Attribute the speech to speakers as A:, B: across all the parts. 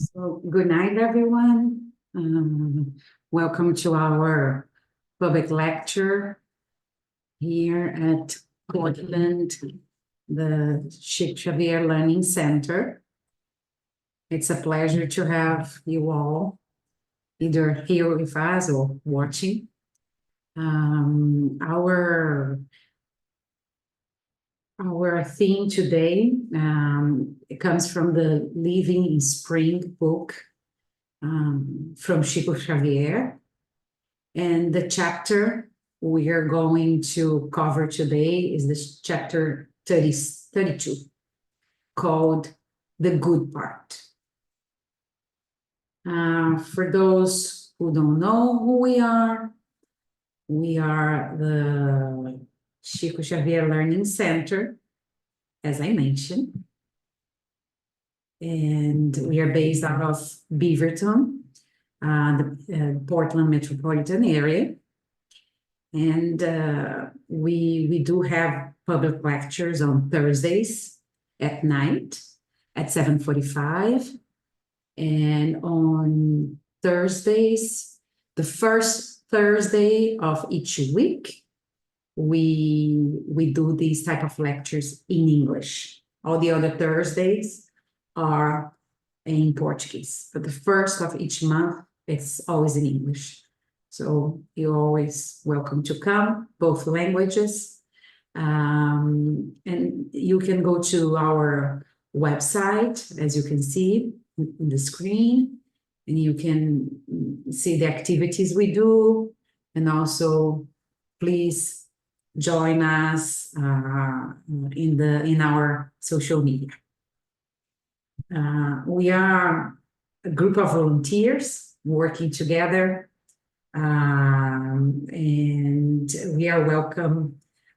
A: So, good night, everyone. Welcome to our public lecture here at Portland, the Chico Xavier Learning Center. It's a pleasure to have you all either here with us or watching. Our theme today it comes from the Living in Spring book from Chico Xavier. And the chapter we are going to cover today is this chapter 32, called The Good Part. For those who don't know who we are the Chico Xavier Learning Center, as I mentioned. And we are based out of Beaverton, the Portland metropolitan area. And we do have public lectures on Thursdays at night at 7:45. And on Thursdays, the first Thursday of each week, we do these type of lectures in English. All the other Thursdays are in Portuguese, but the first of each month, it's always in English. So you're always welcome to come, both languages. And you can go to our website, as you can see on the screen, and you can see the activities we do. And also, please join us in our social media. We are a group of volunteers working together, and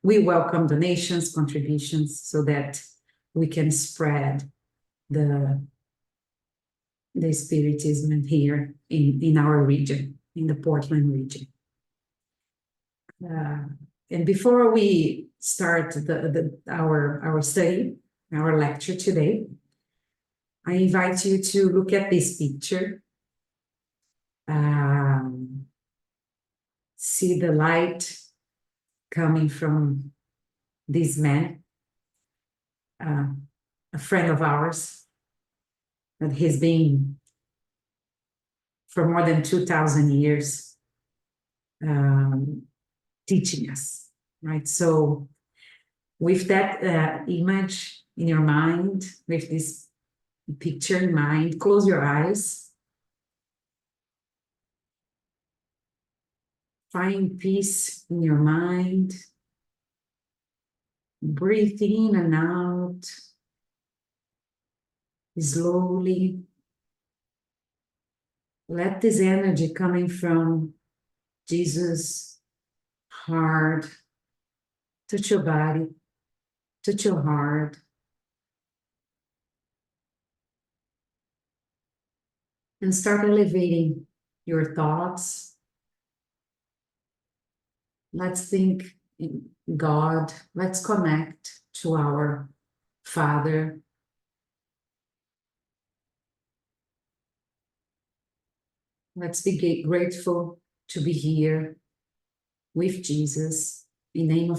A: we welcome donations, contributions, so that we can spread the Spiritism here in our region, in the Portland region. And before we start our study, our lecture today, I invite you to look at this picture. See the light coming from this man, a friend of ours, that has been for more than 2,000 years teaching us, right? So with that image in your mind, with this picture in mind, close your eyes. Find peace in your mind. Breathe in and out slowly. Let this energy coming from Jesus' heart touch your body, touch your heart. And start elevating your thoughts. Let's think in God. Let's connect to our Father. Let's be grateful to be here with Jesus, in name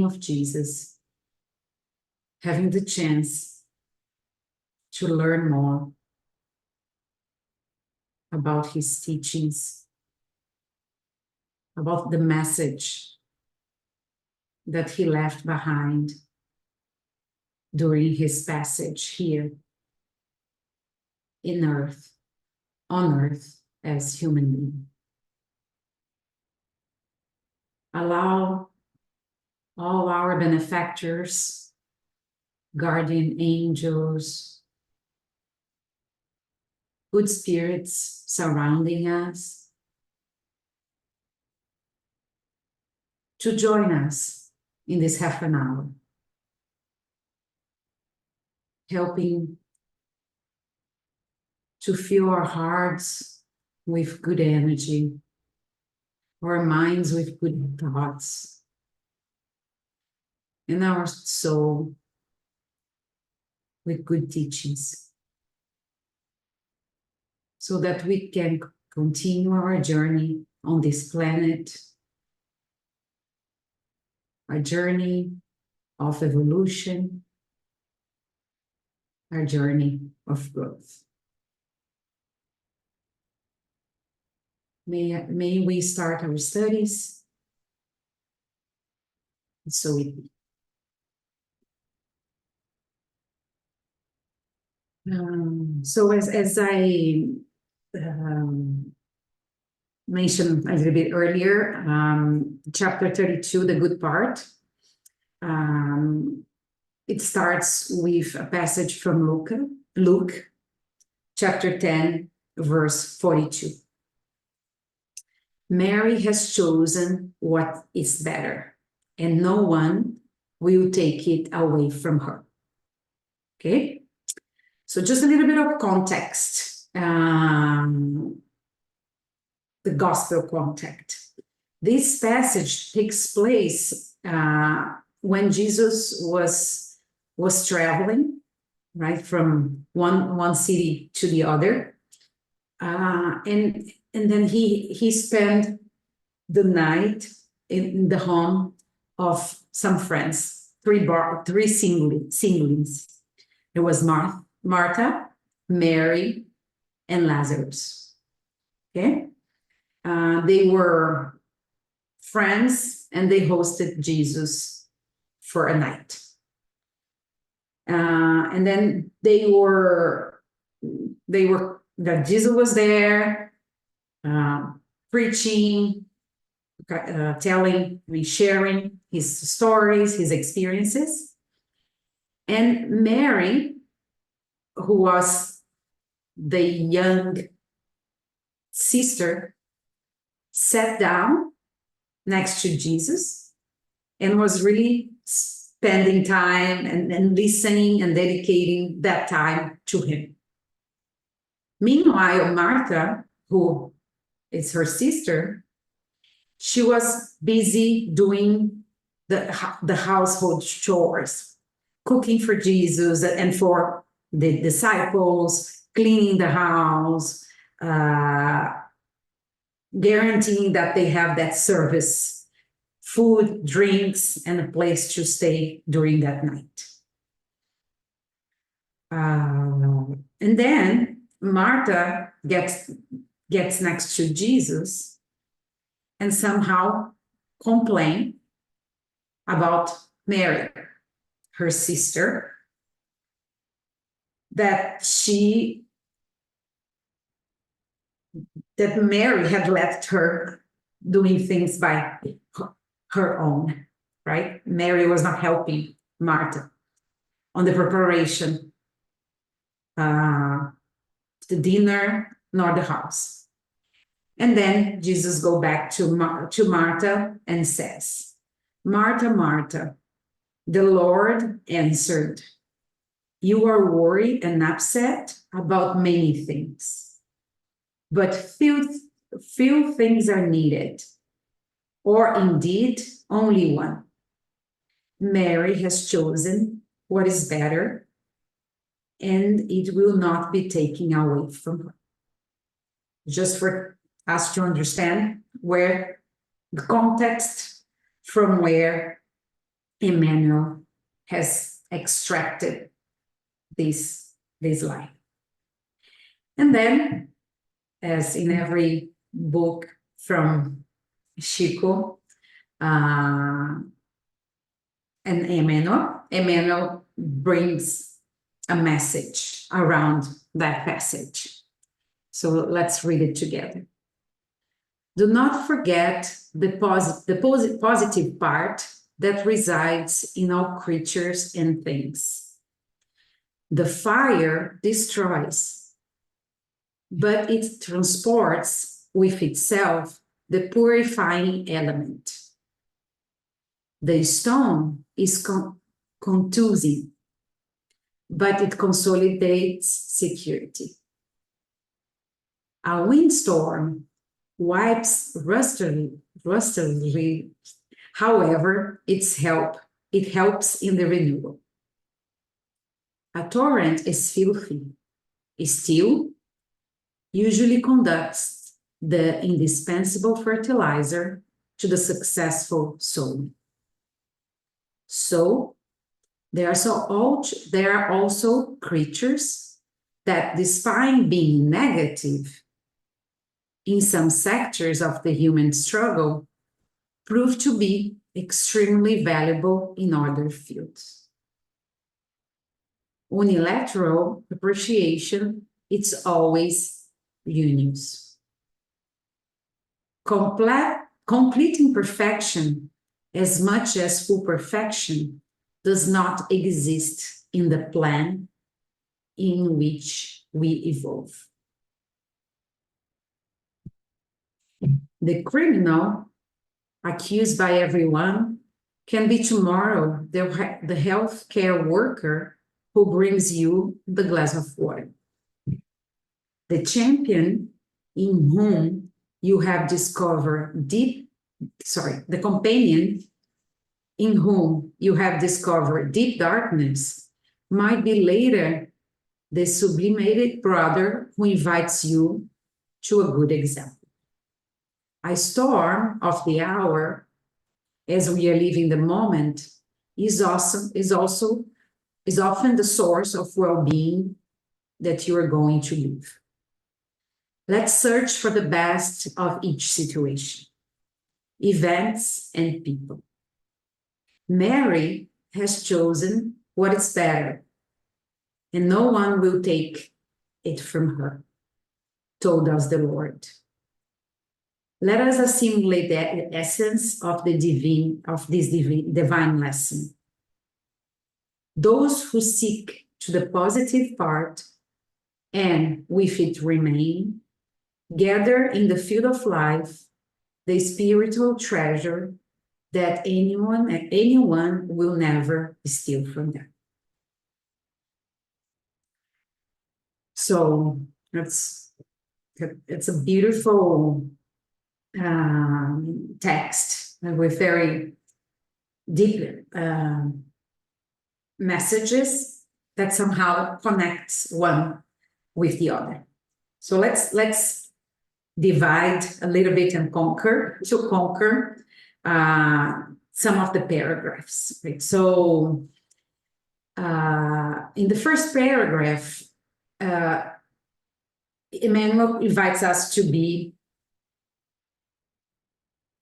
A: of Jesus, having the chance to learn more about his teachings, about the message that he left behind during his passage here on earth as human being. Allow all our benefactors, guardian angels, good spirits surrounding us, to join us in this half an hour, helping to fill our hearts with good energy, our minds with good thoughts, and our soul with good teachings. so that we can continue our journey on this planet, our journey of evolution, our journey of growth. May we start our studies. So it as I mentioned a little bit earlier, chapter 32, the good part, it starts with a passage from Luke, chapter 10, verse 42. Mary has chosen what is better, and no one will take it away from her. Okay? So just a little bit of context, the gospel context. This passage takes place when Jesus was traveling, right, from one city to the other, and then he spent the night in the home of some friends, three siblings. There was Martha, Mary, and Lazarus. Okay, they were friends, and they hosted Jesus for a night. And then that Jesus was there, preaching, telling, sharing his stories, his experiences. And Mary, who was the young sister, sat down next to Jesus and was really spending time and listening and dedicating that time to him. Meanwhile, Martha, who is her sister, she was busy doing the household chores, cooking for Jesus and for the disciples, cleaning the house, guaranteeing that they have that service, food, drinks, and a place to stay during that night. And then Martha gets next to Jesus and somehow complain about Mary, her sister, that Mary had left her doing things by her own, right? Mary was not helping Martha on the preparation, the dinner, nor the house. And then Jesus goes back to Martha and says, Martha, Martha, the Lord answered, you are worried and upset about many things, but few things are needed, or indeed only one. Mary has chosen what is better, and it will not be taken away from her. Just for us to understand where the context from where Emmanuel has extracted this line. And then, as in every book from Chico and Emmanuel brings a message around that passage. So let's read it together. Do not forget the positive part that resides in all creatures and things. The fire destroys, but it transports with itself the purifying element. The stone is contusing, but it consolidates security. A windstorm wipes rustily. However, it helps in the renewal. A torrent is filthy. Still, usually conducts the indispensable fertilizer to the successful sowing. So there are also creatures that, despite being negative in some sectors of the human struggle, prove to be extremely valuable in other fields. Unilateral appreciation, it's always unions. Complete imperfection, as much as full perfection, does not exist in the plan in which we evolve. The criminal, accused by everyone, can be tomorrow the healthcare worker who brings you the glass of water. The champion in whom you have discovered the companion in whom you have discovered deep darkness might be later the sublimated brother who invites you to a good example. A storm of the hour, as we are living the moment, is often the source of well-being that you are going to live. Let's search for the best of each situation, events, and people. Mary has chosen what is better, and no one will take it from her, told us the Lord. Let us assimilate the essence of this divine lesson. Those who seek to the positive part and with it remain, gather in the field of life the spiritual treasure that anyone will never steal from them. So it's a beautiful text with very deep messages that somehow connects one with the other. So let's divide a little bit and conquer some of the paragraphs. Right? So in the first paragraph, Emmanuel invites us to be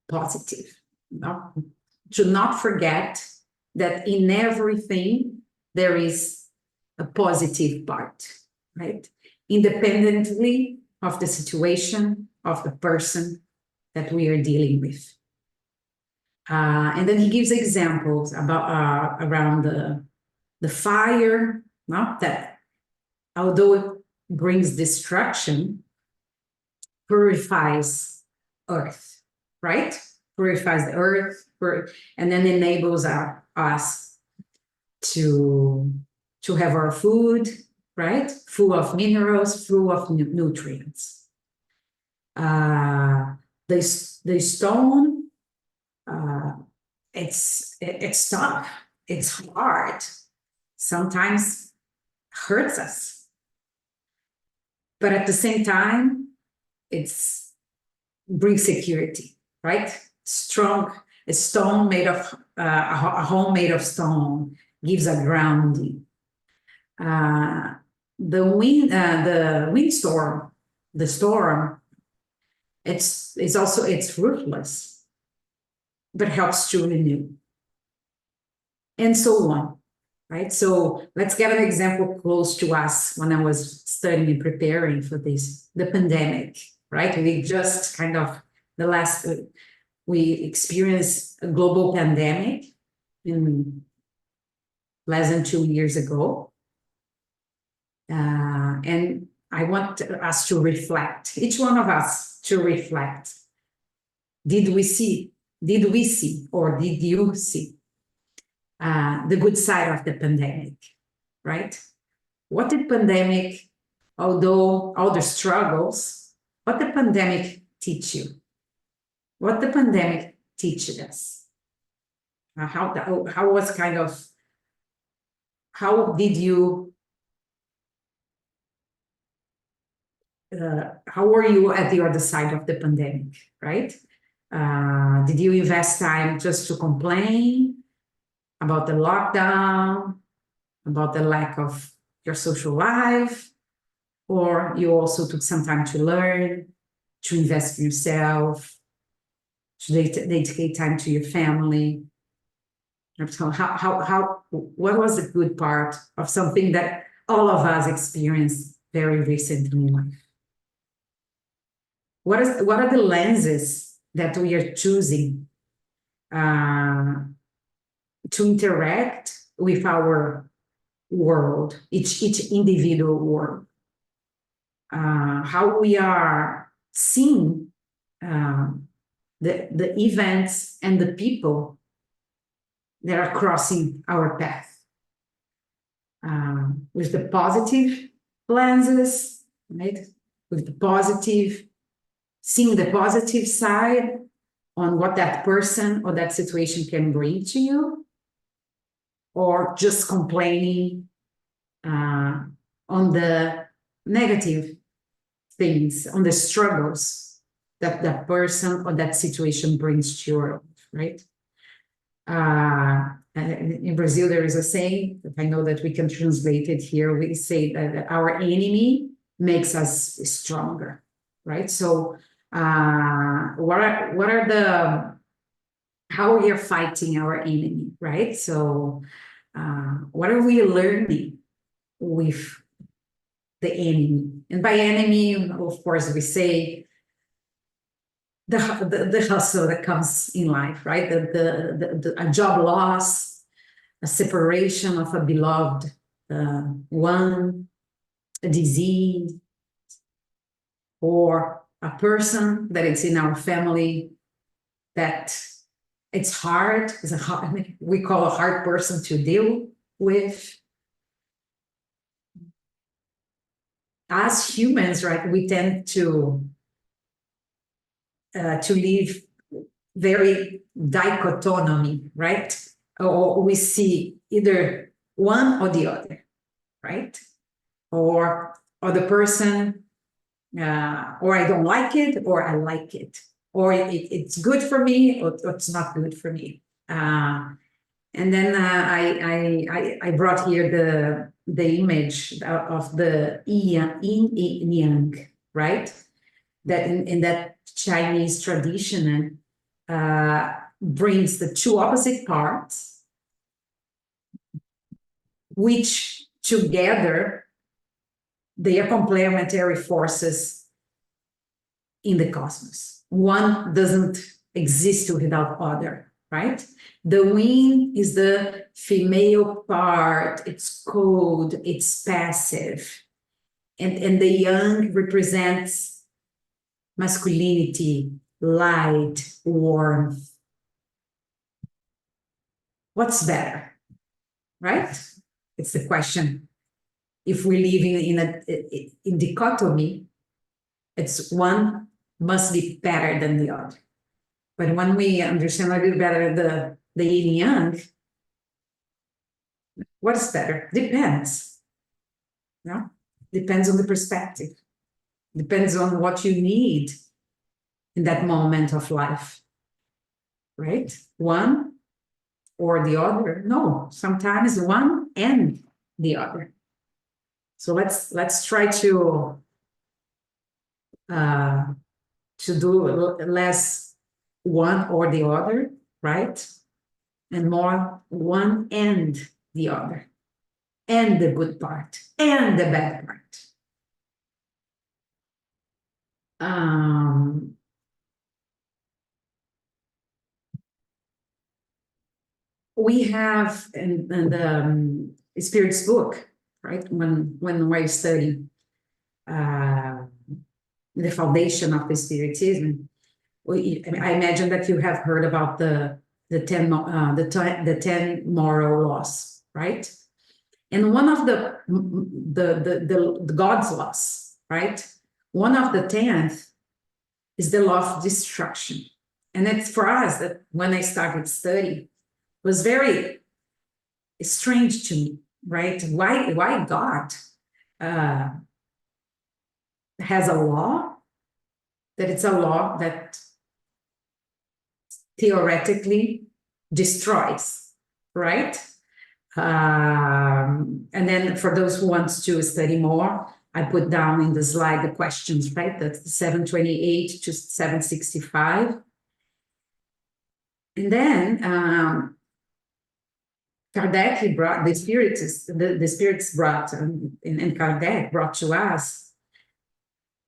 A: positive, to not forget that in everything there is a positive part, right? Independently of the situation, of the person that we are dealing with. And then he gives examples about around the fire, that although it brings destruction, purifies earth, right? Purifies the earth, and then enables us to have our food, right? Full of minerals, full of nutrients. The stone, it's tough, it's hard, sometimes hurts us, but at the same time, it's brings security, right? A stone made of a home made of stone gives a grounding. The windstorm, the storm, it's ruthless, but helps to renew, and so on, right? So let's get an example close to us. When I was studying and preparing for this, the pandemic, right? We just kind of we experienced a global pandemic in less than 2 years ago. And I want us to reflect, each one of us to reflect. Did we see, or did you see the good side of the pandemic, right? What did pandemic, although all the struggles, what the pandemic teach you? What the pandemic teaches us? How did you how were you at the other side of the pandemic, right? Did you invest time just to complain about the lockdown, about the lack of your social life, or you also took some time to learn, to invest in yourself, to dedicate time to your family? So what was the good part of something that all of us experienced very recently in life? What are the lenses that we are choosing uh, to interact with our world, each individual world? How we are seeing the events and the people that are crossing our path, with the positive lenses, right? With the positive, seeing the positive side on what that person or that situation can bring to you, or just complaining on the negative things, on the struggles that that person or that situation brings to your life, right? In Brazil, there is a saying that I know that we can translate it here. We say that our enemy makes us stronger, right? So, what are the how we are fighting our enemy, right? So, what are we learning with the enemy? And by enemy, of course, we say the hustle that comes in life, right? A job loss, a separation of a beloved one, a disease, or a person that is in our family that it's hard, we call a hard person to deal with. As humans, right, we tend to live very dichotomy, right? Or we see either one or the other, right? Or the person, or I don't like it, or I like it, or it's good for me, or it's not good for me. And then I brought here the image of the yin and yang, right? That in that Chinese tradition brings the two opposite parts, which together they are complementary forces in the cosmos. One doesn't exist without other, right? The yin is the female part, it's cold, it's passive. And the yang represents masculinity, light, warmth. What's better, right? It's the question. If we live in dichotomy, it's one must be better than the other. But when we understand a little better the yin yang, what's better? Depends. No? Depends on the perspective. Depends on what you need in that moment of life. Right? One or the other? No, sometimes one and the other. So let's try to do less one or the other, right? And more one and the other, and the good part, and the bad part. We have in the Spirit's book, right? When we study the foundation of the Spiritism, I imagine that you have heard about the 10 moral laws, right? And one of the God's laws, right? One of the 10th is the law of destruction. And it's for us that when I started study, was very strange to me, right? Why God has a law, that it's a law that theoretically destroys, right? And then for those who want to study more, I put down in the slide the questions, right? That's 728 to 765. And then Kardec brought the spirits brought, and Kardec brought to us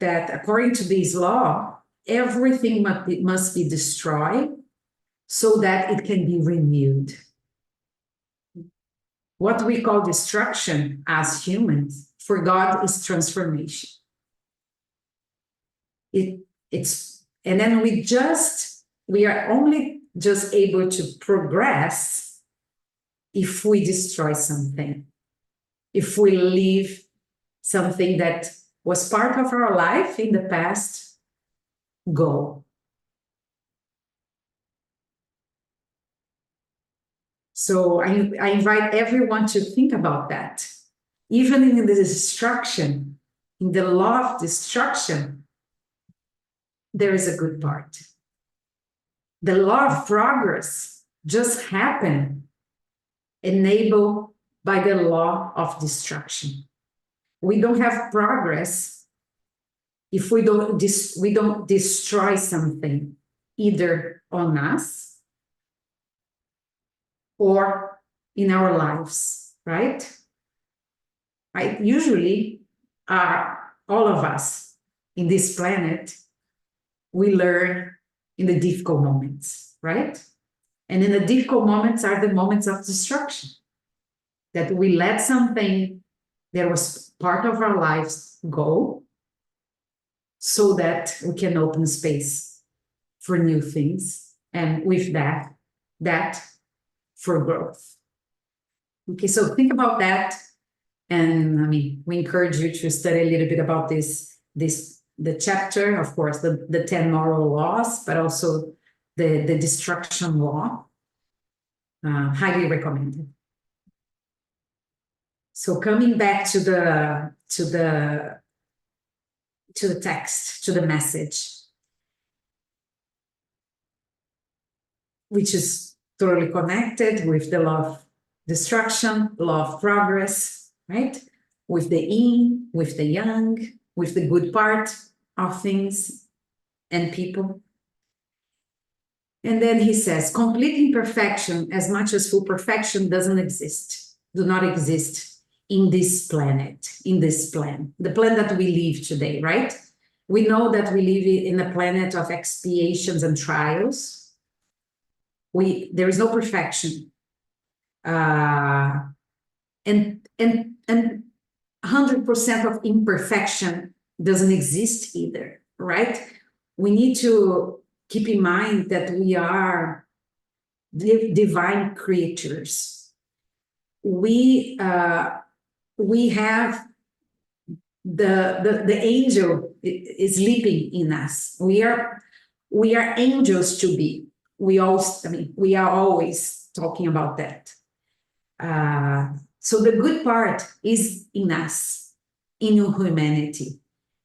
A: that according to this law, everything must be destroyed so that it can be renewed. What we call destruction as humans, for God, is transformation. And then we are only just able to progress if we destroy something, if we leave something that was part of our life in the past go. So I invite everyone to think about that. Even in the destruction, in the law of destruction, there is a good part. The law of progress just happened, enabled by the law of destruction. We don't have progress if we don't destroy something, either on us or in our lives, right? Usually, all of us in this planet, we learn in the difficult moments, right? And in the difficult moments are the moments of destruction, that we let something that was part of our lives go so that we can open space for new things, and with that for growth. Okay, so think about that. And I mean, we encourage you to study a little bit about the chapter, of course, the 10 moral laws, but also the destruction law. Highly recommended. So coming back to the text, to the message, which is totally connected with the law of destruction, law of progress, right? With the yin, with the yang, with the good part of things and people. And then he says, complete imperfection, as much as full perfection, do not exist in this planet, in this plan, the plan that we live today, right? We know that we live in a planet of expiations and trials. There is no perfection. And 100% of imperfection doesn't exist either, right? We need to keep in mind that we are divine creatures. We have the angel is sleeping in us. We are angels to be. We are always talking about that. So the good part is in us, in humanity.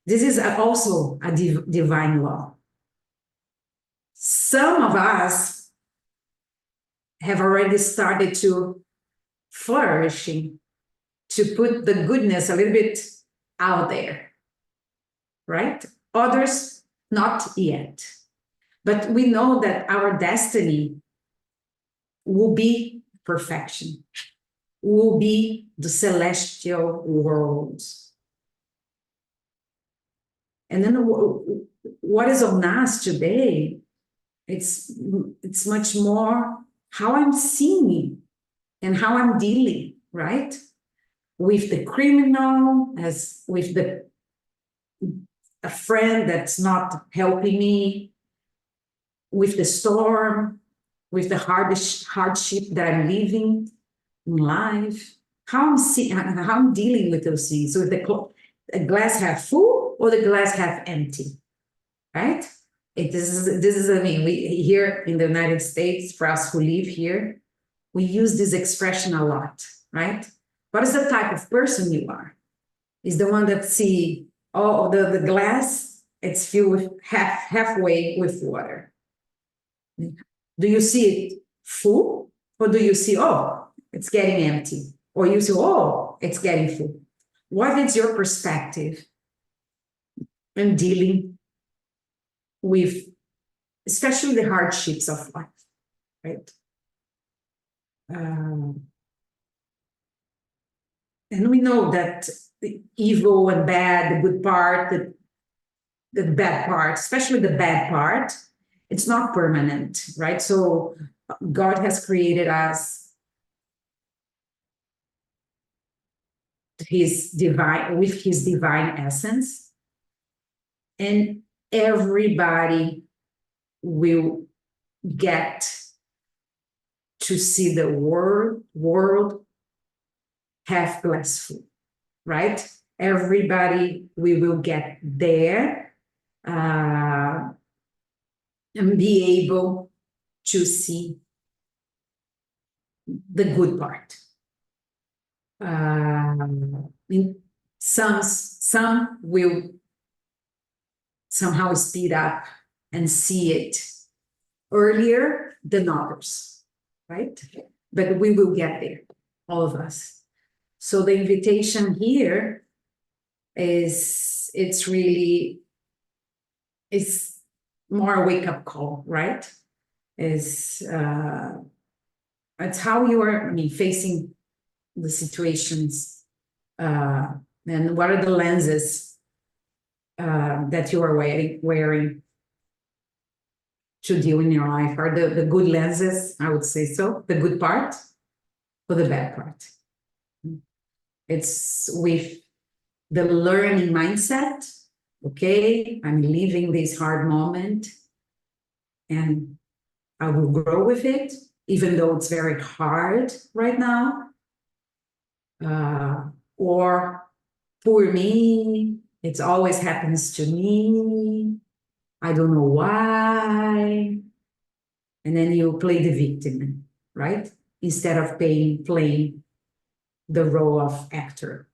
A: This is also a divine law. Some of us have already started to flourishing, to put the goodness a little bit out there, right? Others, not yet. But we know that our destiny will be perfection, will be the celestial worlds. And then what is on us today, it's much more how I'm seeing and how I'm dealing, right? With the criminal, as with a friend that's not helping me, with the storm, with the hardship that I'm living in life, how I'm dealing with those things. So if the glass half full or the glass half empty, right? This is I mean, we here in the United States, for us who live here, we use this expression a lot, right? What is the type of person you are? Is the one that see oh, the glass, it's filled with halfway with water. Do you see it full? Or do you see, oh, it's getting empty? Or you say, oh, it's getting full. What is your perspective in dealing with, especially the hardships of life, right? And we know that the evil and bad, the good part, the bad part, especially the bad part, it's not permanent, right? So God has created us his divine with his divine essence, and everybody will get to see the world half glass full, right? Everybody we will get there and be able to see the good part. Some will somehow speed up and see it earlier than others, right? But we will get there, all of us. So the invitation here is, it's more a wake-up call, right? It's how you are, facing the situations, and what are the lenses that you are wearing to deal in your life? Are the good lenses, I would say so, the good part or the bad part? It's with the learning mindset, okay, I'm leaving this hard moment and I will grow with it, even though it's very hard right now. Or poor me, it always happens to me, I don't know why. And then you play the victim, right? Instead of playing the role of actor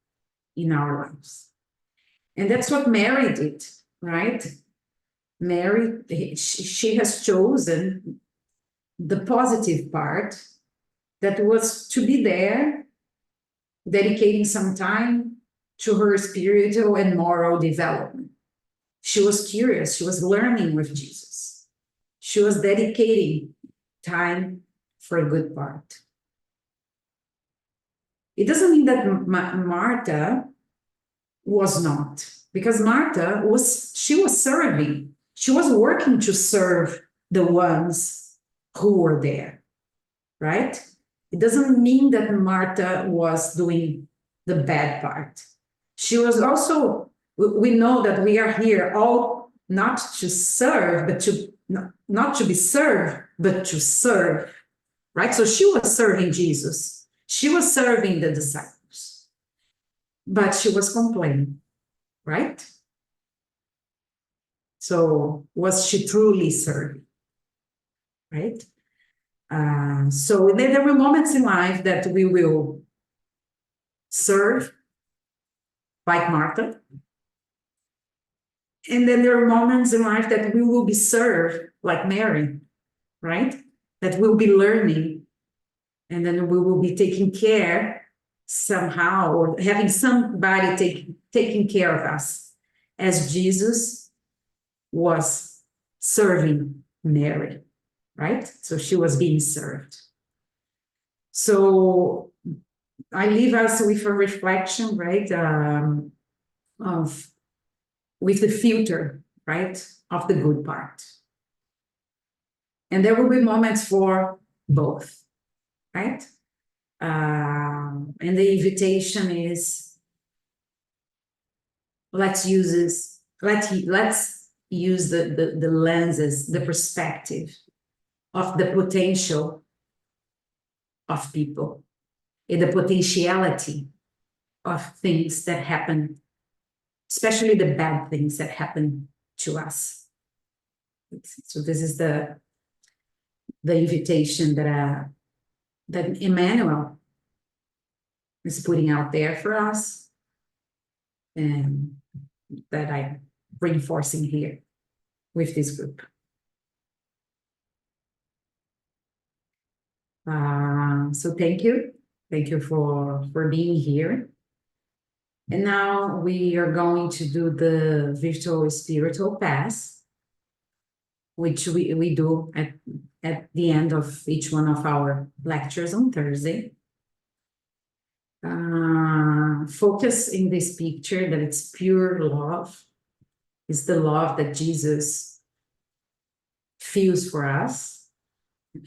A: in our lives. And that's what Mary did, right? Mary, she has chosen the positive part, that was to be there, dedicating some time to her spiritual and moral development. She was curious, she was learning with Jesus. She was dedicating time for a good part. It doesn't mean that Martha was not, because Martha was serving. She was working to serve the ones who were there, right? It doesn't mean that Martha was doing the bad part. She was also, we know that we are here all not to serve, but to not to be served, but to serve, right? So she was serving Jesus. She was serving the disciples, but she was complaining, right? So was she truly serving, right? So there were moments in life that we will serve like Martha. And then there are moments in life that we will be served like Mary, right? That we'll be learning, and then we will be taking care somehow, or having somebody taking care of us, as Jesus was serving Mary, right? So she was being served. So I leave us with a reflection, right, with the filter, right, of the good part. And there will be moments for both, right? And the invitation is, let's use the lenses, the perspective of the potential of people, and the potentiality of things that happen, especially the bad things that happen to us. So this is the invitation that Emmanuel is putting out there for us. And that I'm reinforcing here with this group. So thank you. Thank you for being here. And now we are going to do the virtual spiritual pass, which we do at the end of each one of our lectures on Thursday. Focus in this picture that it's pure love. It's the love that Jesus feels for us,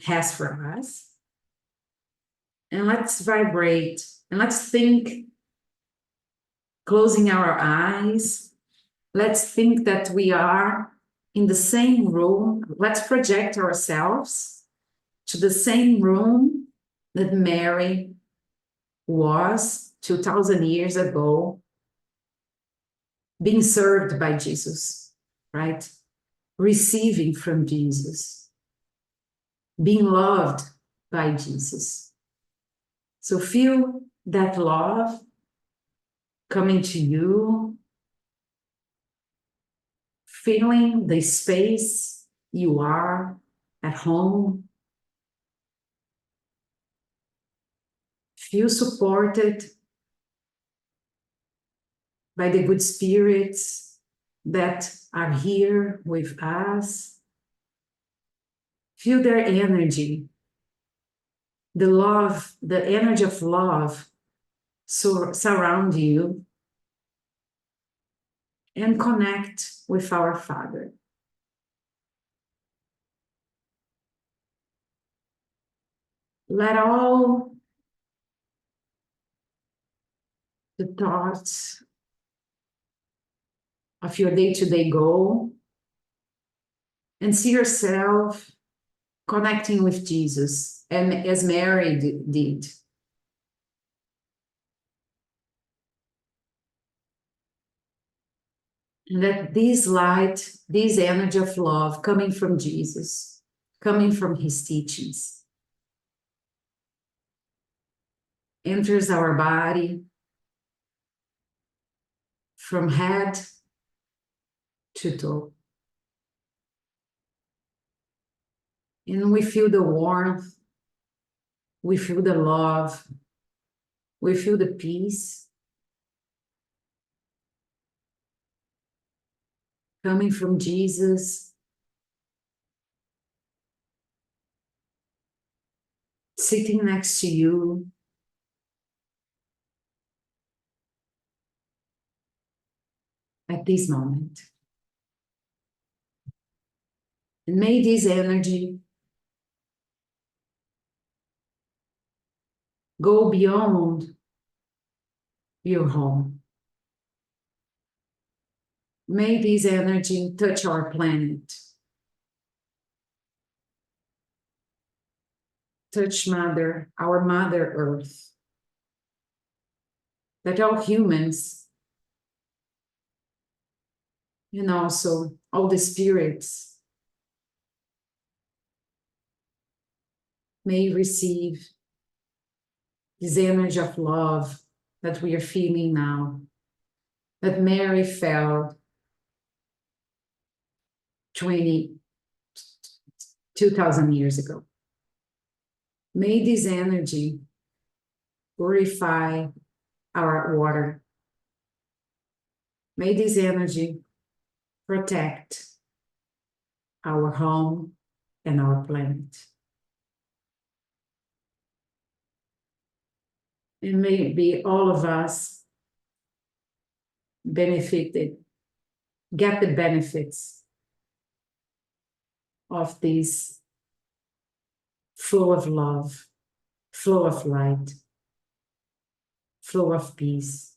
A: has for us. And let's vibrate and let's think, closing our eyes. Let's think that we are in the same room. Let's project ourselves to the same room that Mary was 2,000 years ago, being served by Jesus, right? Receiving from Jesus, being loved by Jesus. So feel that love coming to you, feeling the space you are at home. Feel supported by the good spirits that are here with us. Feel their energy, the love, the energy of love surround you, and connect with our Father. Let all the thoughts of your day-to-day go and see yourself connecting with Jesus, and as Mary did. Let this light, this energy of love coming from Jesus, coming from his teachings, enters our body from head to toe. And we feel the warmth, we feel the love, we feel the peace coming from Jesus, sitting next to you, at this moment. And may this energy go beyond your home. May this energy touch our planet, touch our Mother Earth, that all humans, and also all the spirits, may receive this energy of love that we are feeling now, that Mary felt 2,000 years ago. May this energy purify our water. May this energy protect our home and our planet. And maybe all of us benefited, get the benefits of this flow of love, flow of light, flow of peace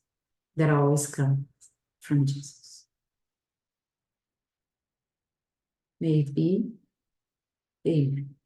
A: that always comes from Jesus. May it be. Amen.